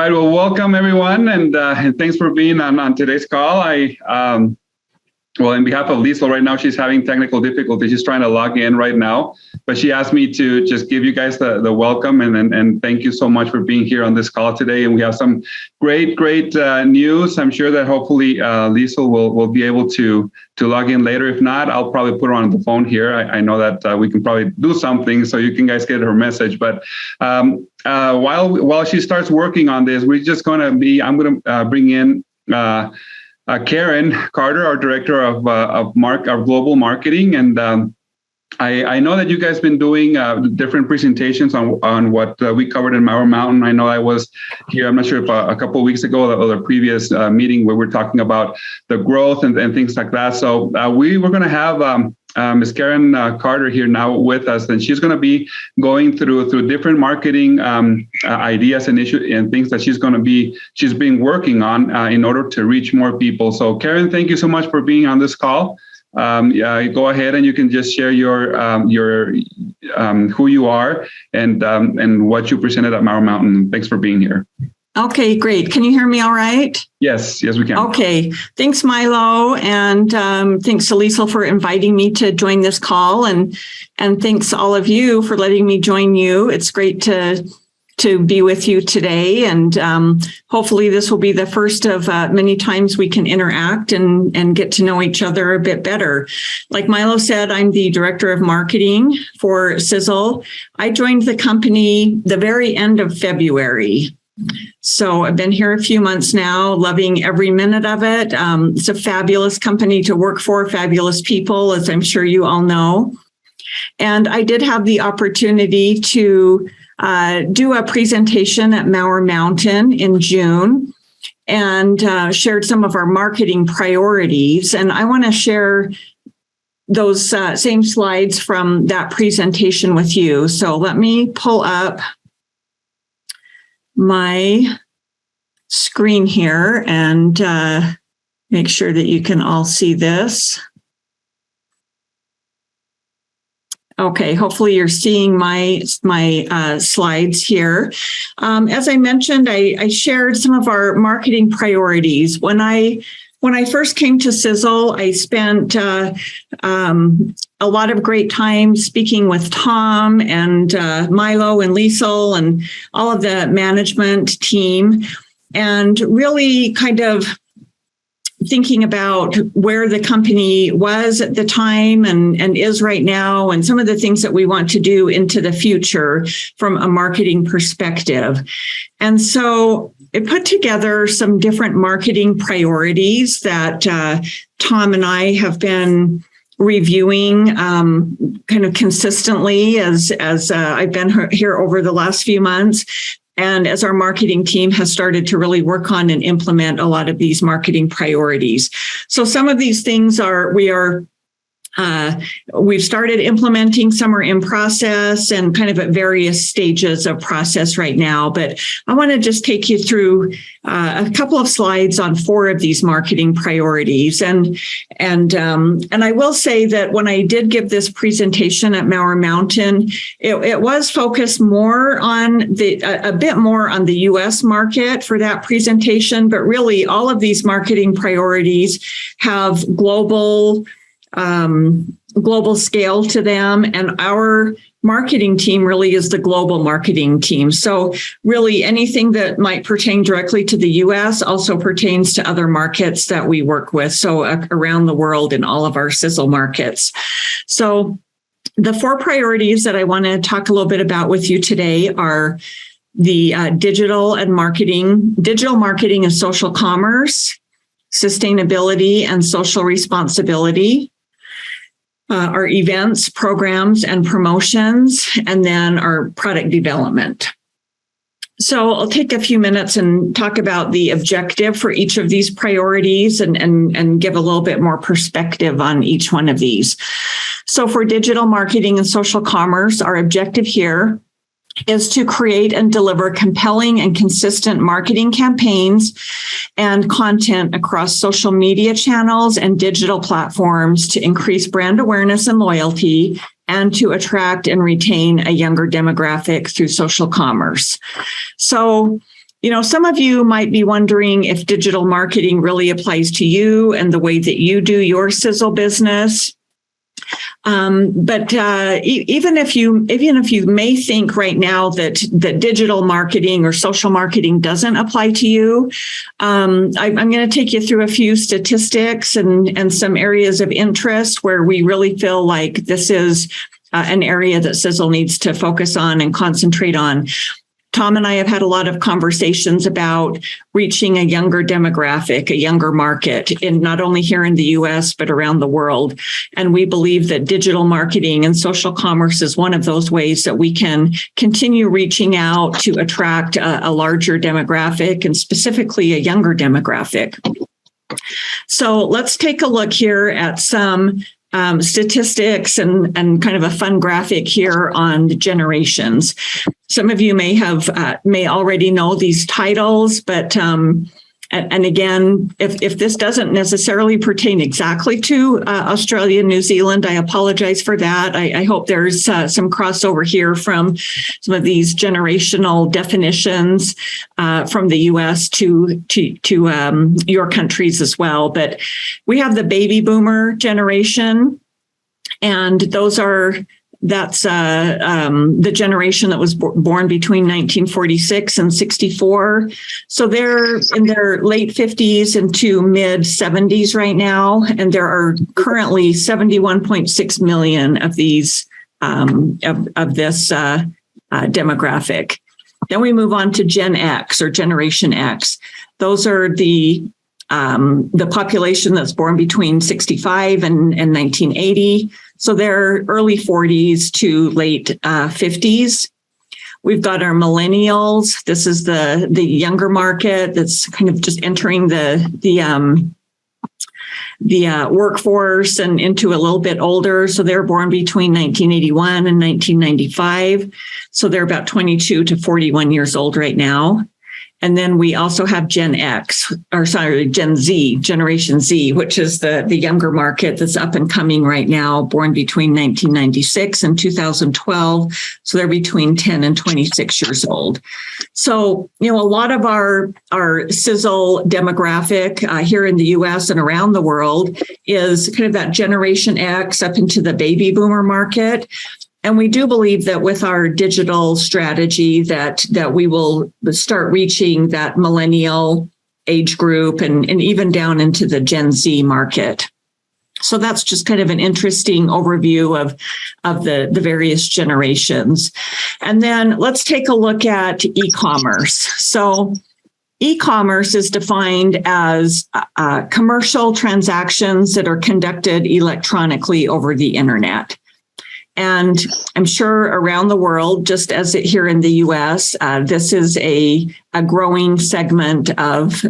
right. Well, welcome everyone, and thanks for being on today's call. Well, on behalf of Sisel, right now she's having technical difficulties. She's trying to log in right now, but she asked me to just give you guys the welcome and thank you so much for being here on this call today. And we have some great news. I'm sure that hopefully Sisel will be able to log in later. If not, I'll probably put her on the phone here. I know that we can probably do something so you can guys get her message. But while she starts working on this, I'm going to bring in Karen Carter, our director of global marketing, and I know that you guys been doing different presentations on what we covered in Milo Mountain. I know I was here. I'm not sure if a couple of weeks ago or the previous meeting where we're talking about the growth and things like that. So we were going to have Ms. Karen Carter here now with us, and she's going to be going through different marketing ideas and issues and things that she's been working on in order to reach more people. So Karen, thank you so much for being on this call. Go ahead and you can just share your who you are and what you presented at Milo Mountain. Thanks for being here. Okay, great. Can you hear me all right? Yes, we can. Okay. Thanks, Milo. And thanks to Sisel for inviting me to join this call. And thanks all of you for letting me join you. It's great to be with you today. And hopefully this will be the first of many times we can interact and get to know each other a bit better. Like Milo said, I'm the director of marketing for Sisel. I joined the company the very end of February. So I've been here a few months now, loving every minute of it. It's a fabulous company to work for, fabulous people, as I'm sure you all know. And I did have the opportunity to do a presentation at Milo Mountain in June and shared some of our marketing priorities. And I want to share those same slides from that presentation with you. So let me pull up my screen here and make sure that you can all see this. Okay, hopefully you're seeing my slides here. As I mentioned, I shared some of our marketing priorities. When I first came to Sisel, I spent a lot of great time speaking with Tom and Milo and Sisel and all of the management team, and really kind of thinking about where the company was at the time and is right now, and some of the things that we want to do into the future from a marketing perspective. And so I put together some different marketing priorities that Tom and I have been reviewing kind of consistently as I've been here over the last few months. And as our marketing team has started to really work on and implement a lot of these marketing priorities. So some of these things we've started implementing, some are in process and kind of at various stages of process right now. But I want to just take you through a couple of slides on 4 of these marketing priorities. And I will say that when I did give this presentation at Milo Mountain, it was focused more on a bit more on the U.S. market for that presentation. But really, all of these marketing priorities have global scale to them, and our marketing team really is the global marketing team. So really anything that might pertain directly to the US also pertains to other markets that we work with, so around the world in all of our Sisel markets. So the 4 priorities that I want to talk a little bit about with you today are the digital marketing and social commerce, sustainability and social responsibility, our events, programs, and promotions, and then our product development. So I'll take a few minutes and talk about the objective for each of these priorities and give a little bit more perspective on each one of these. So for digital marketing and social commerce, our objective here is to create and deliver compelling and consistent marketing campaigns and content across social media channels and digital platforms to increase brand awareness and loyalty, and to attract and retain a younger demographic through social commerce. So Some of you might be wondering if digital marketing really applies to you and the way that you do your Sisel business. But even if you may think right now that digital marketing or social marketing doesn't apply to you, I'm going to take you through a few statistics and some areas of interest where we really feel like this is an area that Sisel needs to focus on and concentrate on. Tom and I have had a lot of conversations about reaching a younger demographic, a younger market, in not only here in the US, but around the world. And we believe that digital marketing and social commerce is one of those ways that we can continue reaching out to attract a larger demographic and specifically a younger demographic. So let's take a look here at some statistics and kind of a fun graphic here on the generations. Some of you may already know these titles, but and again, if this doesn't necessarily pertain exactly to Australia and New Zealand, I apologize for that. I hope there's some crossover here from some of these generational definitions from the U.S. to your countries as well. But we have the baby boomer generation, and that's the generation that was born between 1946 and 64. So they're in their late 50s into mid 70s right now. And there are currently 71.6 million of these, of this demographic. Then we move on to Gen X or Generation X. Those are the population that's born between 65 and 1980. So they're early 40s to late 50s. We've got our millennials. This is the younger market that's kind of just entering the workforce and into a little bit older. So they're born between 1981 and 1995. So they're about 22 to 41 years old right now. And then we also have Gen Z, Generation Z, which is the younger market that's up and coming right now, born between 1996 and 2012. So they're between 10 and 26 years old. So, a lot of our Sisel demographic here in the US and around the world is kind of that Generation X up into the baby boomer market. And we do believe that with our digital strategy that we will start reaching that millennial age group and even down into the Gen Z market. So that's just kind of an interesting overview of the various generations. And then let's take a look at e-commerce. So e-commerce is defined as commercial transactions that are conducted electronically over the internet. And I'm sure around the world, just as here in the U.S., this is a growing segment of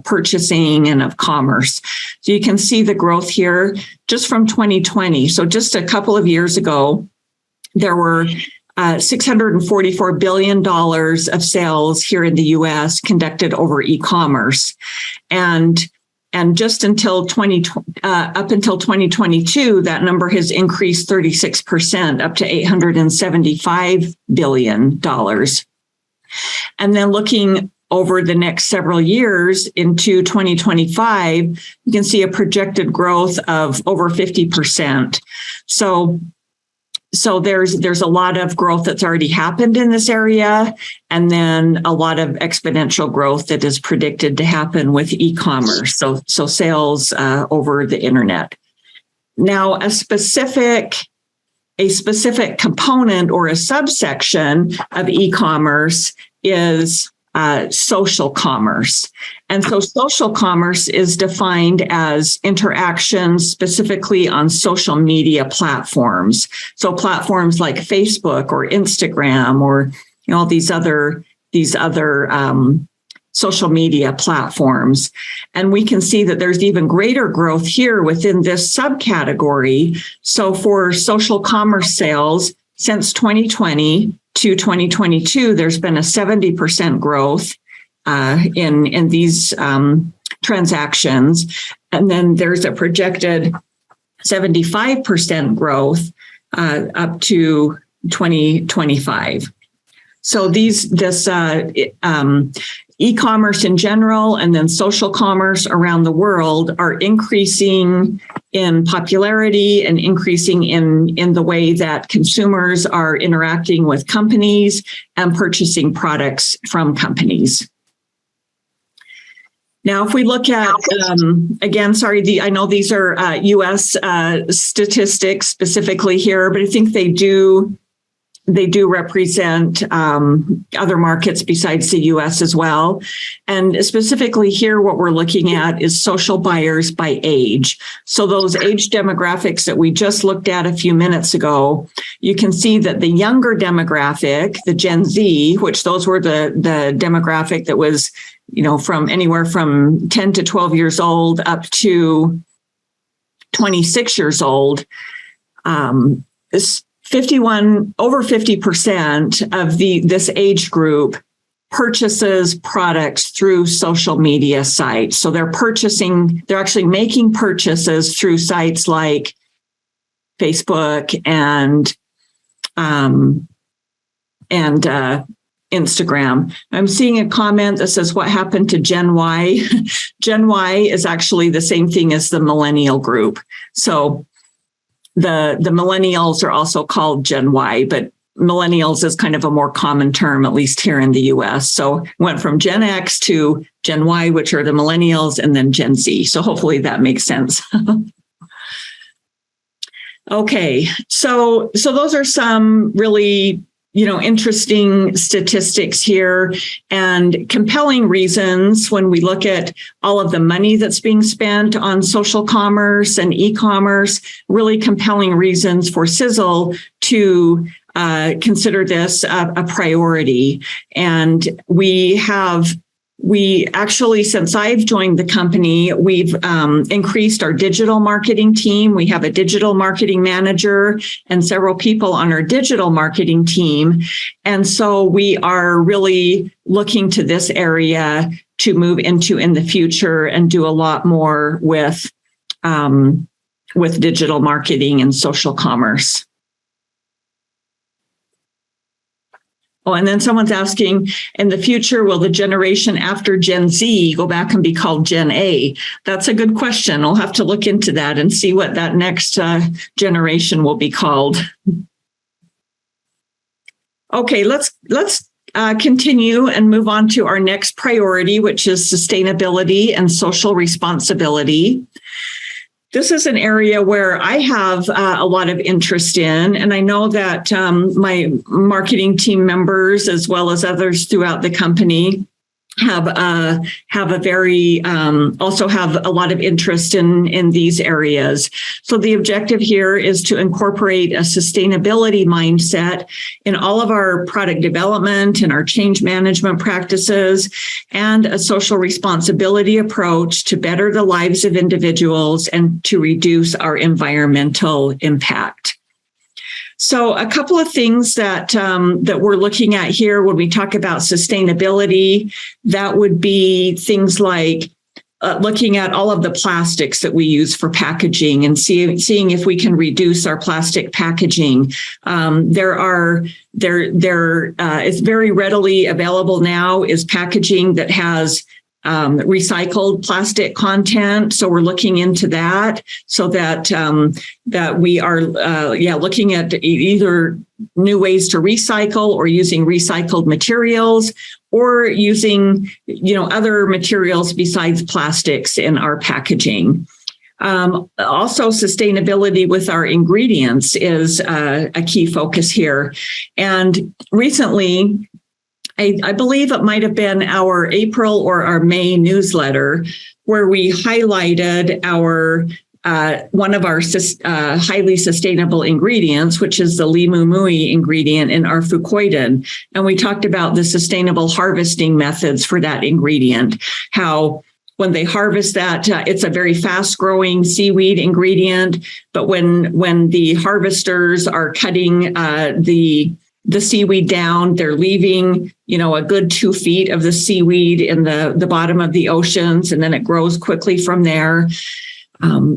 purchasing and of commerce. So you can see the growth here just from 2020. So just a couple of years ago, there were $644 billion of sales here in the U.S. conducted over e-commerce. And just until up until 2022, that number has increased 36%, up to $875 billion. And then looking over the next several years into 2025, you can see a projected growth of over 50%. So there's a lot of growth that's already happened in this area, and then a lot of exponential growth that is predicted to happen with e-commerce. So sales over the internet. Now, a specific component or a subsection of e-commerce is social commerce. And so social commerce is defined as interactions specifically on social media platforms. So platforms like Facebook or Instagram or all these other social media platforms. And we can see that there's even greater growth here within this subcategory. So for social commerce sales since 2020 to 2022, there's been a 70% growth in these transactions. And then there's a projected 75% growth up to 2025. So e-commerce in general and then social commerce around the world are increasing in popularity and increasing in the way that consumers are interacting with companies and purchasing products from companies. Now, if we look at, again, sorry, I know these are U.S. Statistics specifically here, but I think they do represent other markets besides the U.S. as well. And specifically here, what we're looking at is social buyers by age. So those age demographics that we just looked at a few minutes ago, you can see that the younger demographic, the Gen Z, which those were the demographic that was, from anywhere from 10 to 12 years old up to 26 years old, is over 50% of this age group purchases products through social media sites. So they're actually making purchases through sites like Facebook and Instagram. I'm seeing a comment that says, what happened to Gen Y? Gen Y is actually the same thing as the millennial group. So the millennials are also called Gen Y, but millennials is kind of a more common term, at least here in the US. So went from Gen X to Gen Y, which are the millennials, and then Gen Z. So hopefully that makes sense. Okay, so those are some really interesting statistics here and compelling reasons when we look at all of the money that's being spent on social commerce and e-commerce, really compelling reasons for Sisel to consider this a priority. And we actually, since I've joined the company, we've increased our digital marketing team. We have a digital marketing manager and several people on our digital marketing team. And so we are really looking to this area to move into in the future and do a lot more with digital marketing and social commerce. Oh, and then someone's asking, in the future, will the generation after Gen Z go back and be called Gen A? That's a good question. I'll have to look into that and see what that next generation will be called. Okay, let's continue and move on to our next priority, which is sustainability and social responsibility. This is an area where I have a lot of interest in, and I know that my marketing team members, as well as others throughout the company, have a lot of interest in these areas. So the objective here is to incorporate a sustainability mindset in all of our product development and our change management practices, and a social responsibility approach to better the lives of individuals and to reduce our environmental impact. So a couple of things that we're looking at here when we talk about sustainability, that would be things like looking at all of the plastics that we use for packaging and seeing if we can reduce our plastic packaging. It's very readily available now is packaging that has recycled plastic content. So we're looking into that so that we are looking at either new ways to recycle or using recycled materials or using other materials besides plastics in our packaging. Also, sustainability with our ingredients is a key focus here. And recently, I believe it might have been our April or our May newsletter where we highlighted one of our highly sustainable ingredients, which is the limumui ingredient in our fukoiden. And we talked about the sustainable harvesting methods for that ingredient, how when they harvest that, it's a very fast-growing seaweed ingredient. But when the harvesters are cutting the seaweed down, they're leaving, a good 2 feet of the seaweed in the bottom of the oceans, and then it grows quickly from there.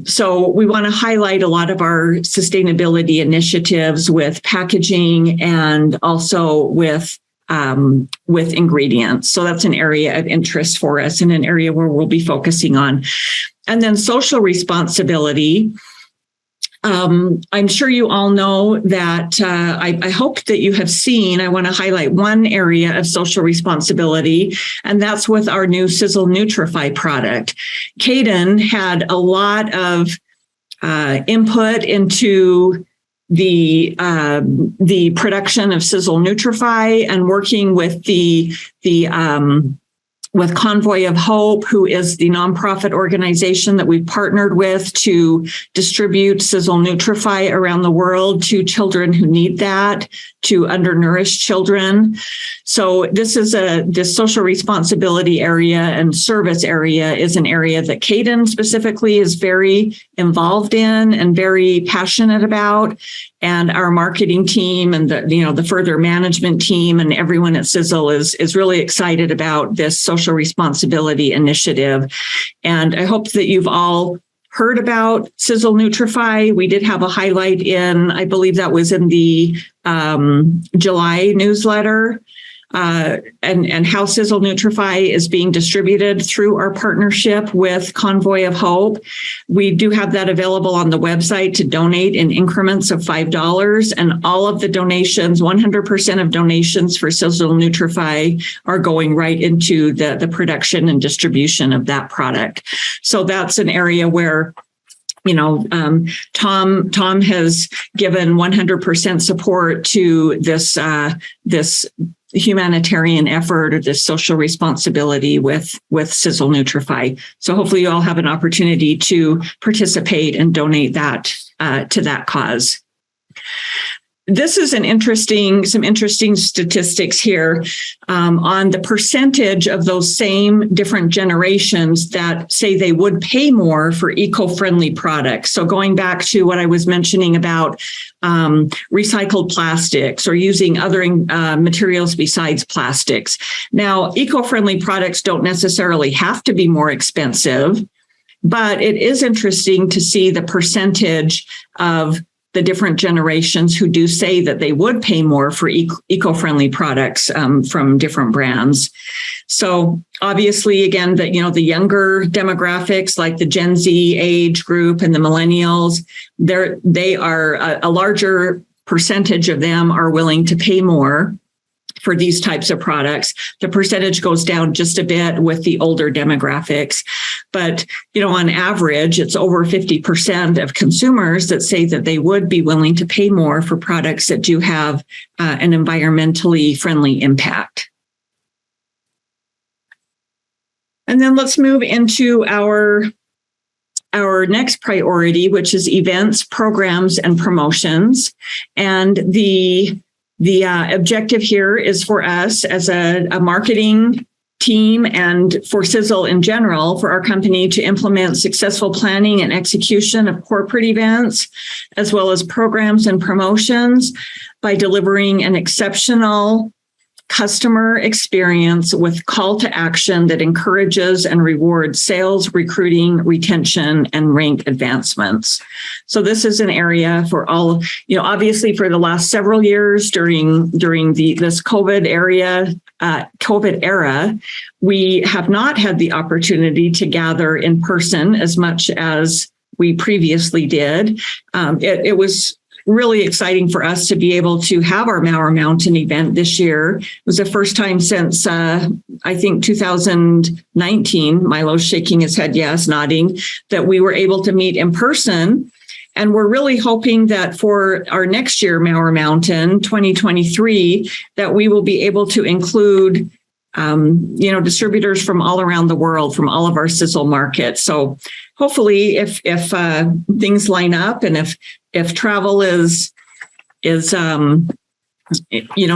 So we want to highlight a lot of our sustainability initiatives with packaging and also with ingredients. So that's an area of interest for us and an area where we'll be focusing on. And then social responsibility. I'm sure you all know that I hope that you have seen, I want to highlight one area of social responsibility, and that's with our new Sisel Nutrify product. Caden had a lot of input into the production of Sisel Nutrify and working with with Convoy of Hope, who is the nonprofit organization that we've partnered with to distribute Sisel Nutrify around the world to children who need that, to undernourished children. So this social responsibility area and service area is an area that Caden specifically is very involved in and very passionate about. And our marketing team and the further management team and everyone at Sisel is really excited about this social responsibility initiative. And I hope that you've all heard about Sisel Nutrify. We did have a highlight I believe that was in the July newsletter, and how Sisel Nutrify is being distributed through our partnership with Convoy of Hope. We do have that available on the website to donate in increments of $5, and all of the donations, 100% of donations for Sisel Nutrify are going right into the production and distribution of that product. So that's an area where Tom has given 100% support to this humanitarian effort or this social responsibility with Sisel Nutrify. So hopefully you all have an opportunity to participate and donate that to that cause. This is some interesting statistics here on the percentage of those same different generations that say they would pay more for eco-friendly products. So going back to what I was mentioning about recycled plastics or using other materials besides plastics. Now, eco-friendly products don't necessarily have to be more expensive, but it is interesting to see the percentage of the different generations who do say that they would pay more for eco-friendly products from different brands. So obviously, again, the younger demographics like the Gen Z age group and the millennials, they are a larger percentage of them are willing to pay more for these types of products. The percentage goes down just a bit with the older demographics. But, on average, it's over 50% of consumers that say that they would be willing to pay more for products that do have an environmentally friendly impact. And then let's move into our next priority, which is events, programs, and promotions. And the objective here is for us as a marketing team and for Sisel in general, for our company to implement successful planning and execution of corporate events, as well as programs and promotions by delivering an exceptional customer experience with call to action that encourages and rewards sales, recruiting, retention, and rank advancements. So this is an area for all, obviously for the last several years during this COVID era, we have not had the opportunity to gather in person as much as we previously did. It was really exciting for us to be able to have our Mauer Mountain event this year. It was the first time since, I think, 2019, Milo's shaking his head, yes, nodding, that we were able to meet in person. And we're really hoping that for our next year, Mauer Mountain 2023, that we will be able to include distributors from all around the world, from all of our Sisel markets. So hopefully if things line up and if travel is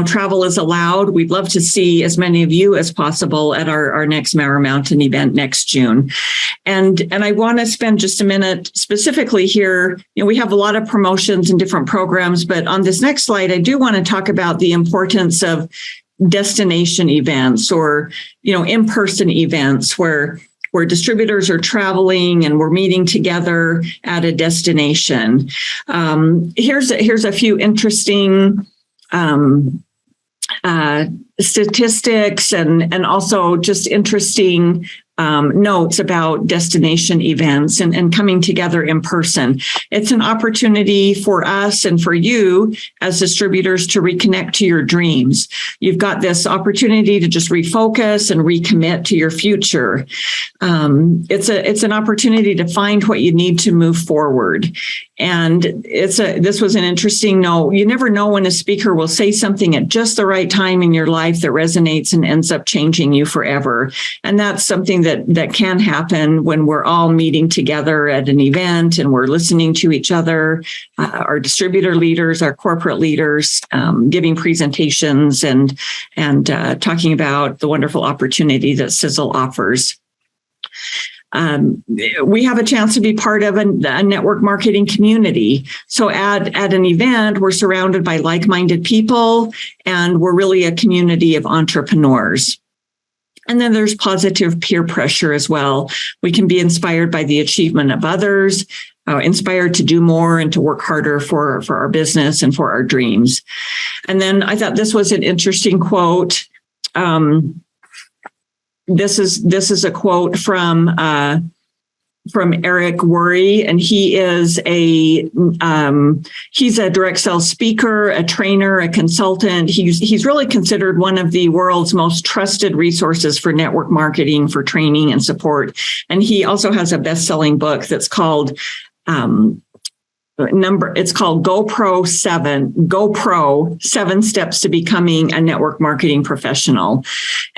travel is allowed, we'd love to see as many of you as possible at our next Mauer Mountain event next June. And I want to spend just a minute specifically here. We have a lot of promotions and different programs, but on this next slide, I do want to talk about the importance of destination events or, in-person events where distributors are traveling and we're meeting together at a destination. Here's a few interesting statistics and also just interesting notes about destination events and coming together in person. It's an opportunity for us and for you as distributors to reconnect to your dreams. You've got this opportunity to just refocus and recommit to your future. It's an opportunity to find what you need to move forward. And this was an interesting note. You never know when a speaker will say something at just the right time in your life that resonates and ends up changing you forever. And that's something that can happen when we're all meeting together at an event and we're listening to each other, our distributor leaders, our corporate leaders, giving presentations and talking about the wonderful opportunity that Sisel offers. We have a chance to be part of a network marketing community. So at an event, we're surrounded by like-minded people, and we're really a community of entrepreneurs. And then there's positive peer pressure as well. We can be inspired by the achievement of others, inspired to do more and to work harder for our business and for our dreams. And then I thought this was an interesting quote. This is a quote from Eric Worre, and he's a direct sales speaker, a trainer, a consultant. He's really considered one of the world's most trusted resources for network marketing, for training and support. And he also has a best-selling book that's called GoPro 7 Steps to Becoming a Network Marketing Professional.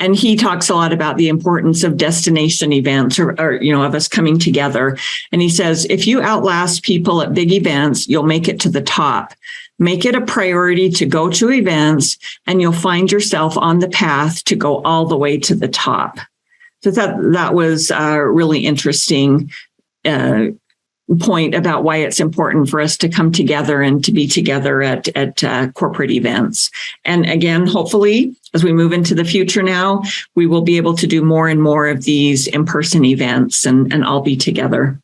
And he talks a lot about the importance of destination events or of us coming together. And he says, if you outlast people at big events, you'll make it to the top. Make it a priority to go to events, and you'll find yourself on the path to go all the way to the top. So that was really interesting point about why it's important for us to come together and to be together at corporate events. And again, hopefully, as we move into the future now, we will be able to do more and more of these in-person events and all be together.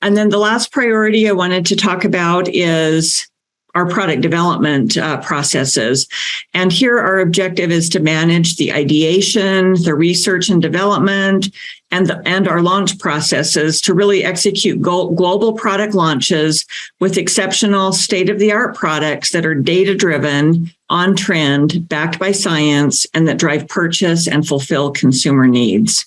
And then the last priority I wanted to talk about is our product development processes. And here our objective is to manage the ideation, the research and development, and our launch processes to really execute global product launches with exceptional state-of-the-art products that are data-driven, on trend, backed by science, and that drive purchase and fulfill consumer needs.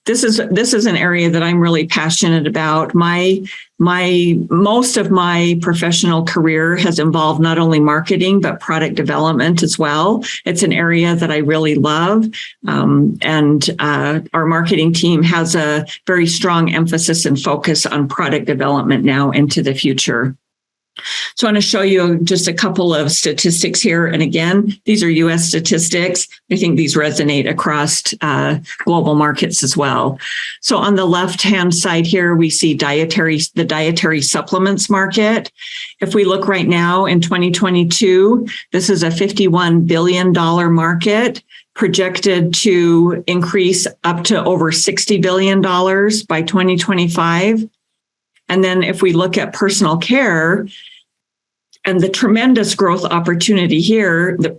This is an area that I'm really passionate about. Most of my professional career has involved not only marketing, but product development as well. It's an area that I really love. And our marketing team has a very strong emphasis and focus on product development now into the future. So I want to show you just a couple of statistics here. And again, these are U.S. statistics. I think these resonate across global markets as well. So on the left-hand side here, we see the dietary supplements market. If we look right now in 2022, this is a $51 billion market, projected to increase up to over $60 billion by 2025. And then if we look at personal care and the tremendous growth opportunity here, the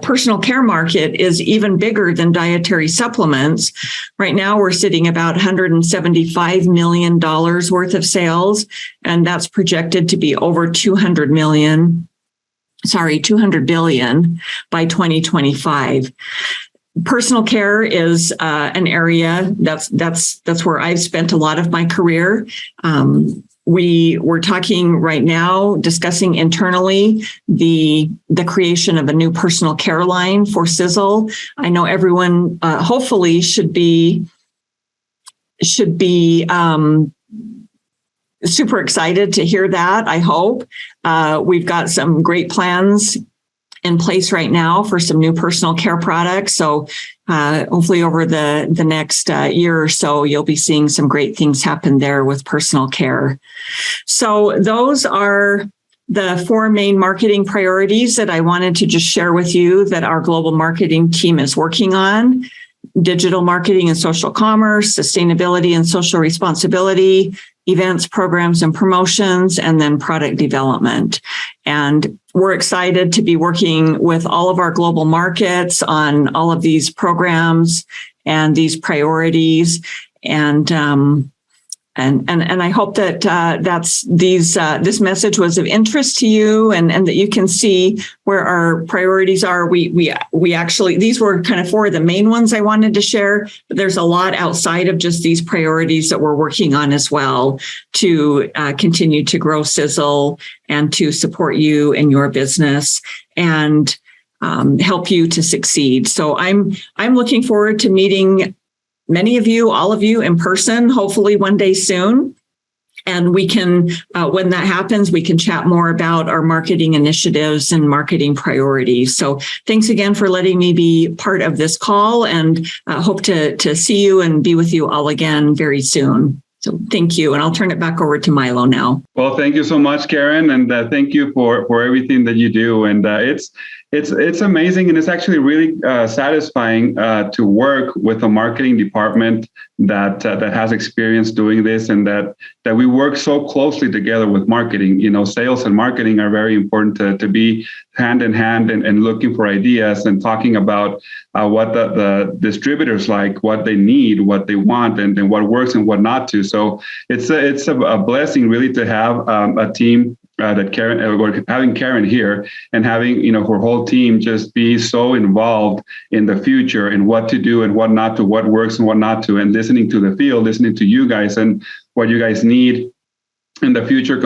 personal care market is even bigger than dietary supplements. Right now, we're sitting about $175 million worth of sales, and that's projected to be over $200 billion by 2025. Personal care is an area that's where I've spent a lot of my career. We're talking right now, discussing internally the creation of a new personal care line for Sisel. I know everyone hopefully should be super excited to hear that. I hope we've got some great plans in place right now for some new personal care products. So hopefully over the next year or so, you'll be seeing some great things happen there with personal care. So those are the 4 main marketing priorities that I wanted to just share with you that our global marketing team is working on: digital marketing and social commerce, sustainability and social responsibility, events, programs, and promotions, and then product development. And we're excited to be working with all of our global markets on all of these programs and these priorities. And I hope that this message was of interest to you, and that you can see where our priorities are. We actually, these were kind of four of the main ones I wanted to share, but there's a lot outside of just these priorities that we're working on as well to continue to grow Sisel and to support you in your business and help you to succeed. So I'm looking forward to meeting many of you, all of you in person, hopefully one day soon. And we can, when that happens, we can chat more about our marketing initiatives and marketing priorities. So thanks again for letting me be part of this call, and hope to see you and be with you all again very soon. So thank you. And I'll turn it back over to Milo now. Well, thank you so much, Karen. And thank you for everything that you do. And it's amazing. And it's actually really satisfying to work with a marketing department that has experience doing this, and that we work so closely together with marketing. You know, sales and marketing are very important to be hand in hand and looking for ideas and talking about what the distributors like, what they need, what they want, and what works and what not to. So it's a blessing really to have a team that Karen, or having Karen here, and having her whole team just be so involved in the future and what to do and what not to, what works and what not to, and listening to the field, listening to you guys and what you guys need in the future,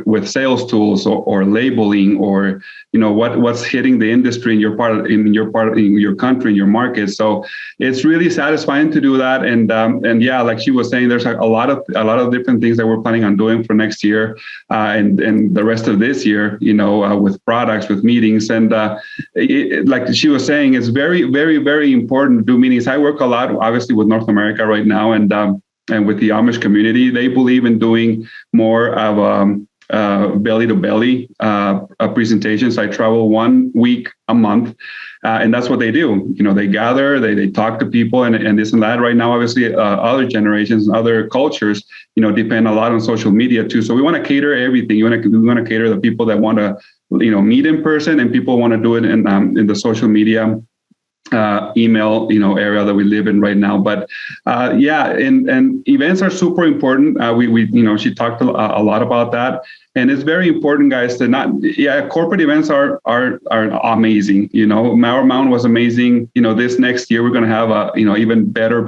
with sales tools or labeling, or what's hitting the industry in your country, in your market. So it's really satisfying to do that. And yeah, like she was saying, there's a lot of different things that we're planning on doing for next year and the rest of this year. With products, with meetings, and like she was saying, it's very, very, very important to do meetings. I work a lot, obviously, with North America right now, and with the Amish community. They believe in doing more of belly-to-belly presentations. I travel 1 week a month, and that's what they do. They gather, they talk to people, and this and that. Right now, obviously, other generations and other cultures, depend a lot on social media too. So we want to cater everything. We want to cater the people that want to, meet in person, and people want to do it in the social media email area that we live in right now. But yeah, and events are super important. We she talked a lot about that, and it's very important, guys, to not corporate events are amazing. Our Mountain was amazing. This next year we're going to have even better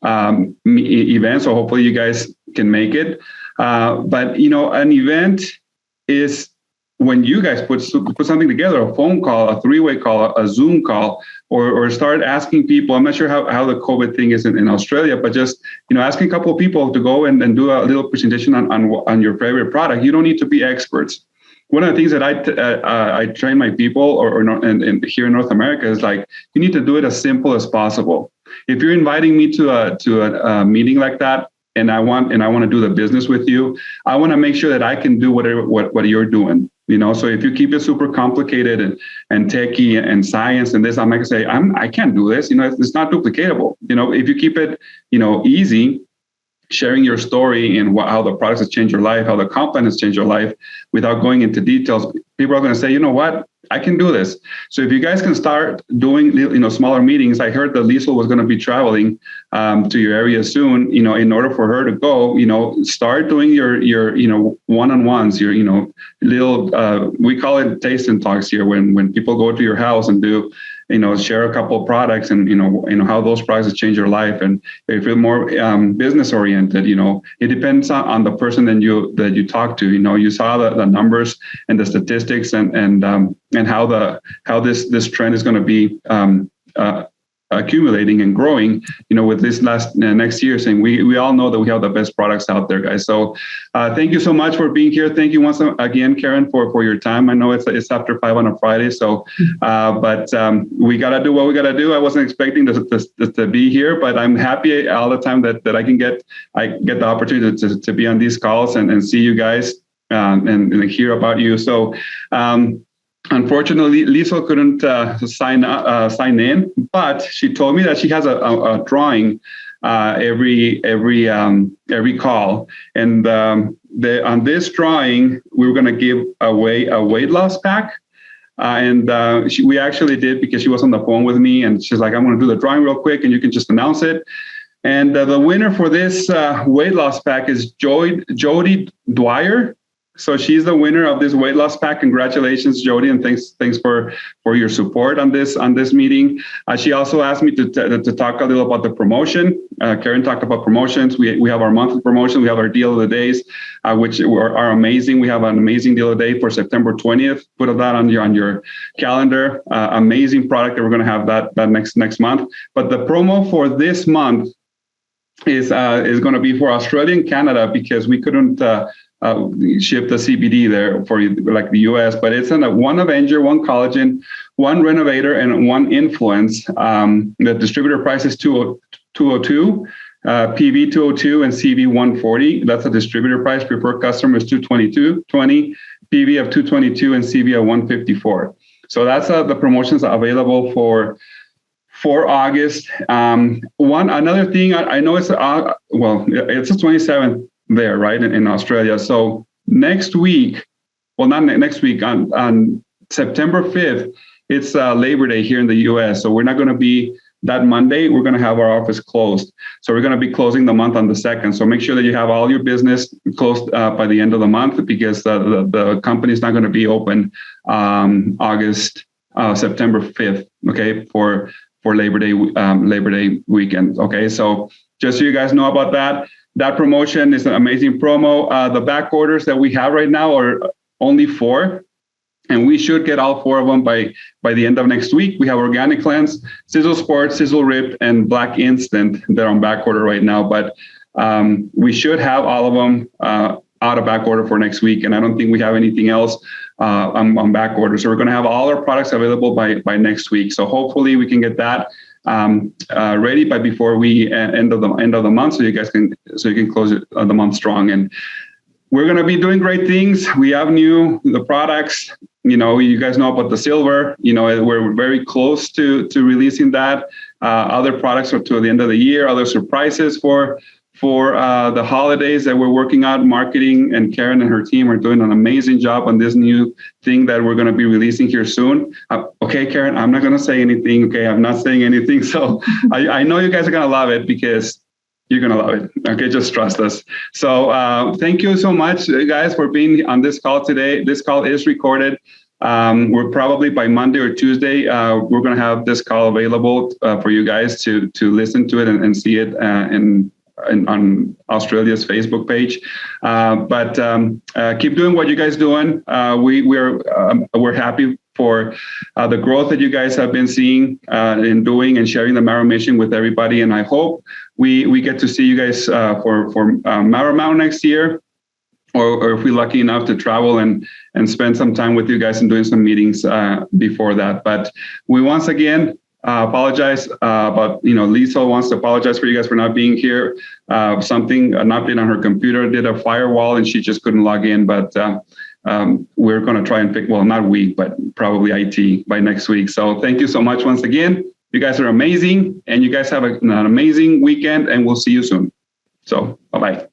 event. So hopefully you guys can make it. But an event is when you guys put something together, a phone call, a three-way call, a Zoom call, or start asking people. I'm not sure how the COVID thing is in Australia, but just asking a couple of people to go and do a little presentation on your favorite product. You don't need to be experts. One of the things that I train my people and here in North America is, like, you need to do it as simple as possible. If you're inviting me to a meeting like that, and I want to do the business with you, I want to make sure that I can do what you're doing. So if you keep it super complicated and techie and science and this, I'm not gonna say I can't do this. It's not duplicatable. If you keep it easy, sharing your story and how the products has changed your life, how the company has changed your life, without going into details, people are going to say, what, I can do this. So if you guys can start doing smaller meetings. I heard that Sisel was going to be traveling to your area soon. In order for her to go, start doing your one-on-ones, your little we call it taste and talks here, when people go to your house and do share a couple of products and how those products have changed your life. And if you're more business oriented, it depends on the person that you talk to. You saw the numbers and the statistics and how this trend is going to be accumulating and growing, with this next year, saying we all know that we have the best products out there, guys. So thank you so much for being here. Thank you once again, Karen, for your time. I know it's after 5 on a Friday, so but we got to do what we got to do. I wasn't expecting to be here, but I'm happy all the time that I get the opportunity to be on these calls and see you guys and hear about you. So unfortunately, Sisel couldn't sign in, but she told me that she has a drawing every call. And on this drawing, we were going to give away a weight loss pack. We actually did, because she was on the phone with me, and she's like, I'm going to do the drawing real quick and you can just announce it. And the winner for this weight loss pack is Jody Dwyer. So she's the winner of this weight loss pack. Congratulations, Jody, and thanks for your support on this meeting. She also asked me to talk a little about the promotion. Karen talked about promotions. We have our monthly promotion. We have our deal of the days, which are amazing. We have an amazing deal of the day for September 20th. Put that on your calendar. Amazing product that we're going to have that next month. But the promo for this month is going to be for Australia and Canada, because we couldn't ship the CBD there for like the US, but it's in one Avenger, one Collagen, one Renovator, and one Influence. The distributor price is $202, PV $202, and CV $140. That's a distributor price. Preferred customer is $222.20, PV of $222, and CV of $154. So that's the promotions available for August. Another thing, I know it's it's the 27th there, right, in Australia. So next week, well, not next week, on September 5th, it's Labor Day here in the US. So we're not going to be that Monday. We're going to have our office closed. So we're going to be closing the month on the 2nd. So make sure that you have all your business closed by the end of the month, because the company is not going to be open September 5th, okay, for Labor Day weekend. Okay, so just so you guys know about that. That promotion is an amazing promo. The back orders that we have right now are only 4, and we should get all 4 of them by the end of next week. We have Organic Cleanse, Sisel Sport, Sisel Rip, and Black Instant that are on back order right now. But we should have all of them out of back order for next week, and I don't think we have anything else on back order. So we're going to have all our products available by next week. So hopefully we can get that ready by before we end of the month, so you can close the month strong. And we're going to be doing great things. We have the products. You guys know about the silver. We're very close to releasing that. Other products are to the end of the year. Other surprises for the holidays that we're working on. Marketing, and Karen and her team are doing an amazing job on this new thing that we're going to be releasing here soon. Okay, Karen, I'm not going to say anything. Okay, I'm not saying anything. So I know you guys are going to love it, because you're going to love it. Okay, just trust us. So thank you so much, guys, for being on this call today. This call is recorded. We're probably by Monday or Tuesday, we're going to have this call available for you guys to listen to it and see it on Australia's Facebook page. But keep doing what you guys doing. We're happy for the growth that you guys have been seeing and doing, and sharing the Maro mission with everybody. And I hope we get to see you guys for Maro Mountain next year, or if we're lucky enough to travel and spend some time with you guys and doing some meetings before that. But we once again apologize about, Lisa wants to apologize for you guys for not being here. Something not being on her computer did a firewall, and she just couldn't log in. But we're going to try and pick, well, not we, but probably IT by next week. So thank you so much once again. You guys are amazing, and you guys have an amazing weekend, and we'll see you soon. So bye-bye.